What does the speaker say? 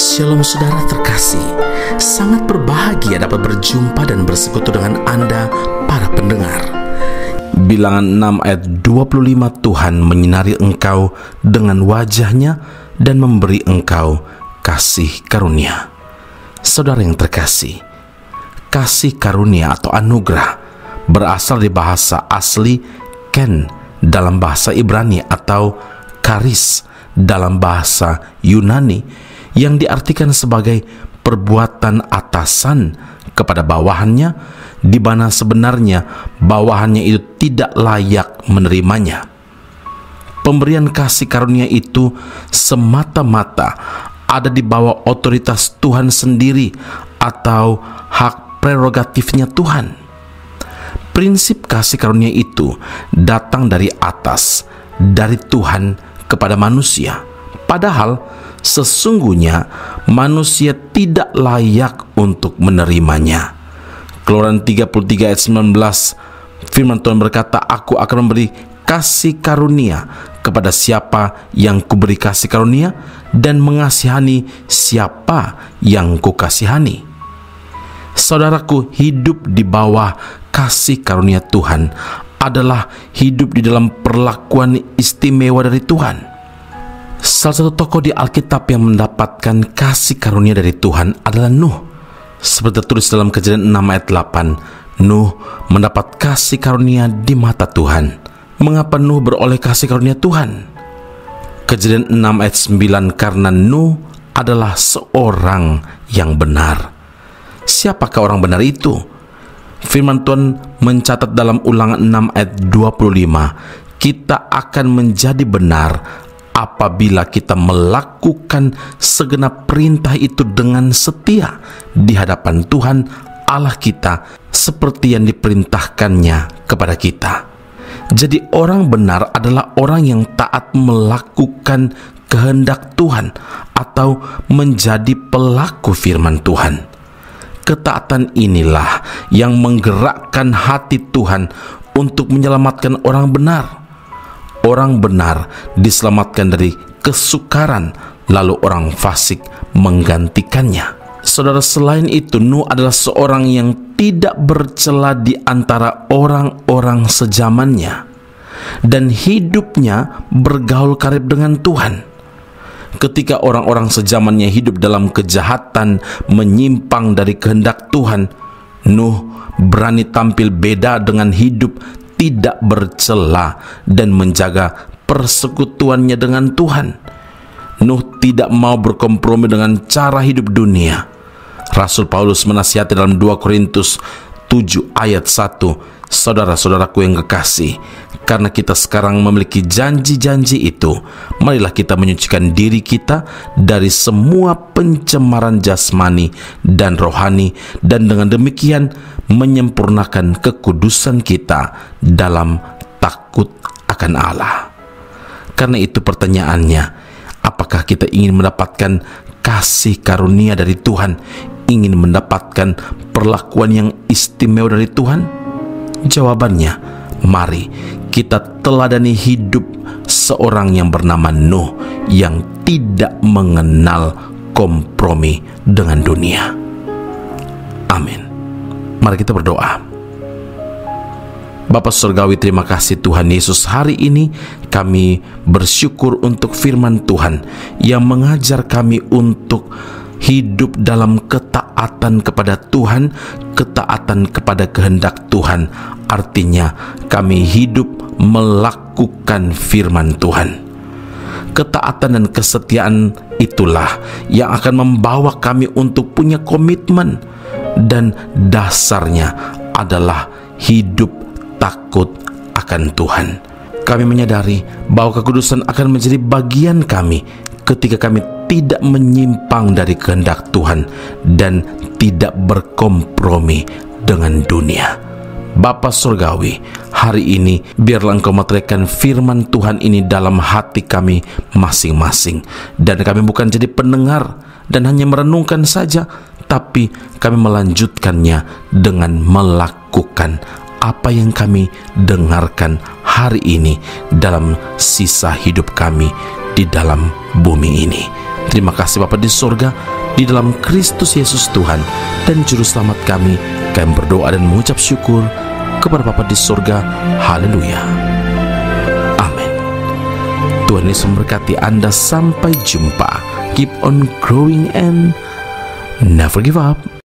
Shalom saudara terkasih, sangat berbahagia dapat berjumpa dan bersekutu dengan Anda para pendengar. Bilangan 6 ayat 25, Tuhan menyinari engkau dengan wajahnya dan memberi engkau kasih karunia. Saudara yang terkasih, kasih karunia atau anugerah berasal dari bahasa asli ken dalam bahasa Ibrani atau karis dalam bahasa Yunani, yang diartikan sebagai perbuatan atasan kepada bawahannya, di mana sebenarnya bawahannya itu tidak layak menerimanya. Pemberian kasih karunia itu semata-mata ada di bawah otoritas Tuhan sendiri atau hak prerogatifnya Tuhan. Prinsip kasih karunia itu datang dari atas, dari Tuhan kepada manusia. Padahal sesungguhnya manusia tidak layak untuk menerimanya. Keluaran 33 ayat 19, firman Tuhan berkata, aku akan memberi kasih karunia kepada siapa yang kuberi kasih karunia, dan mengasihani siapa yang kukasihani. Saudaraku, hidup di bawah kasih karunia Tuhan adalah hidup di dalam perlakuan istimewa dari Tuhan. Salah satu tokoh di Alkitab yang mendapatkan kasih karunia dari Tuhan adalah Nuh. Seperti tertulis dalam Kejadian 6 ayat 8, Nuh mendapat kasih karunia di mata Tuhan. Mengapa Nuh beroleh kasih karunia Tuhan? Kejadian 6 ayat 9, karena Nuh adalah seorang yang benar. Siapakah orang benar itu? Firman Tuhan mencatat dalam Ulangan 6 ayat 25, kita akan menjadi benar apabila kita melakukan segenap perintah itu dengan setia di hadapan Tuhan Allah kita, seperti yang diperintahkannya kepada kita. Jadi orang benar adalah orang yang taat melakukan kehendak Tuhan atau menjadi pelaku firman Tuhan. Ketaatan inilah yang menggerakkan hati Tuhan untuk menyelamatkan orang benar. Orang benar diselamatkan dari kesukaran, lalu orang fasik menggantikannya. Saudara, selain itu, Nuh adalah seorang yang tidak bercela di antara orang-orang sezamannya, dan hidupnya bergaul karib dengan Tuhan. Ketika orang-orang sezamannya hidup dalam kejahatan, menyimpang dari kehendak Tuhan, Nuh berani tampil beda dengan hidup tidak bercela dan menjaga persekutuannya dengan Tuhan. Nuh tidak mau berkompromi dengan cara hidup dunia. Rasul Paulus menasihati dalam 2 Korintus 7 ayat 1, saudara-saudaraku yang kekasih, karena kita sekarang memiliki janji-janji itu, marilah kita menyucikan diri kita dari semua pencemaran jasmani dan rohani, dan dengan demikian menyempurnakan kekudusan kita dalam takut akan Allah. Karena itu pertanyaannya, apakah kita ingin mendapatkan kasih karunia dari Tuhan, ingin mendapatkan perlakuan yang istimewa dari Tuhan? Jawabannya, mari kita teladani hidup seorang yang bernama Nuh, yang tidak mengenal kompromi dengan dunia. Amin. Mari kita berdoa. Bapa Surgawi, terima kasih Tuhan Yesus. Hari ini kami bersyukur untuk firman Tuhan yang mengajar kami untuk hidup dalam ketaatan kepada Tuhan, ketaatan kepada kehendak Tuhan. Artinya kami hidup melakukan firman Tuhan. Ketaatan dan kesetiaan itulah yang akan membawa kami untuk punya komitmen, dan dasarnya adalah hidup takut akan Tuhan. Kami menyadari bahwa kekudusan akan menjadi bagian kami ketika kami tidak menyimpang dari kehendak Tuhan dan tidak berkompromi dengan dunia. Bapa Surgawi, hari ini biarlah Engkau meteraikan firman Tuhan ini dalam hati kami masing-masing, dan kami bukan jadi pendengar dan hanya merenungkan saja, tapi kami melanjutkannya dengan melakukan apa yang kami dengarkan hari ini dalam sisa hidup kami di dalam bumi ini. Terima kasih Bapa di sorga, di dalam Kristus Yesus Tuhan dan Juru Selamat kami berdoa dan mengucap syukur kepada Bapa di sorga. Haleluya. Amin. Tuhan Yesus memberkati Anda. Sampai jumpa. Keep on growing and never give up.